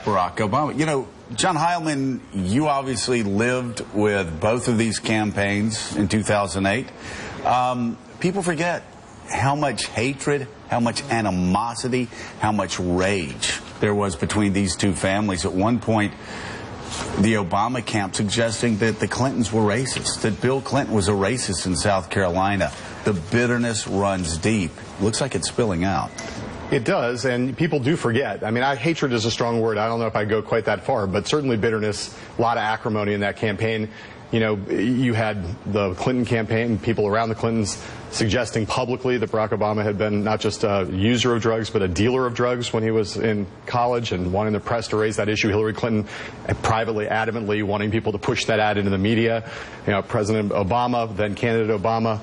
Barack Obama. You know, John Heilman, you obviously lived with both of these campaigns in 2008. People forget how much hatred, how much animosity, how much rage there was between these two families. At one point, the Obama camp suggesting that the Clintons were racist, that Bill Clinton was a racist in South Carolina. The bitterness runs deep. Looks like it's spilling out. It does, and people do forget. I mean, hatred is a strong word. I don't know if I go quite that far, but certainly bitterness, a lot of acrimony in that campaign. You know, you had the Clinton campaign, people around the Clintons suggesting publicly that Barack Obama had been not just a user of drugs, but a dealer of drugs when he was in college, and wanting the press to raise that issue. Hillary Clinton privately, adamantly wanting people to push that ad into the media. You know, President Obama, then candidate Obama,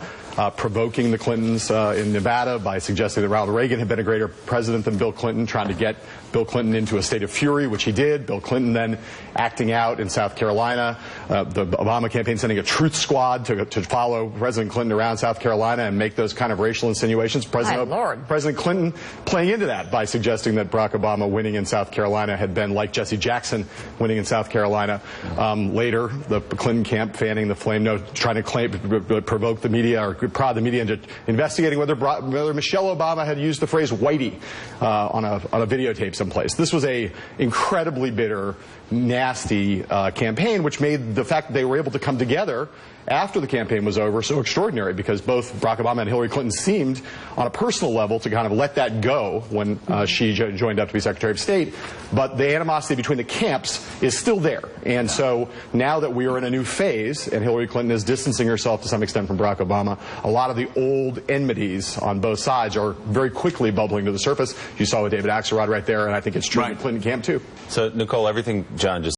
provoking the Clintons in Nevada by suggesting that Ronald Reagan had been a greater president than Bill Clinton, trying to get Bill Clinton into a state of fury, which he did. Bill Clinton then acting out in South Carolina. The Obama campaign sending a truth squad to follow President Clinton around South Carolina and make those kind of racial insinuations. President Clinton playing into that by suggesting that Barack Obama winning in South Carolina had been like Jesse Jackson winning in South Carolina. Later, the Clinton camp fanning the flame, trying to provoke the media or prod the media into investigating whether Michelle Obama had used the phrase whitey on a videotape someplace. This was a incredibly bitter, nasty campaign, which made the fact that they were able to come together after the campaign was over so extraordinary, because both Barack Obama and Hillary Clinton seemed, on a personal level, to kind of let that go when she joined up to be Secretary of State. But the animosity between the camps is still there. And so now that we are in a new phase, and Hillary Clinton is distancing herself to some extent from Barack Obama, a lot of the old enmities on both sides are very quickly bubbling to the surface. You saw with David Axelrod right there, and I think it's true in the Clinton camp, too. So, Nicole, everything John just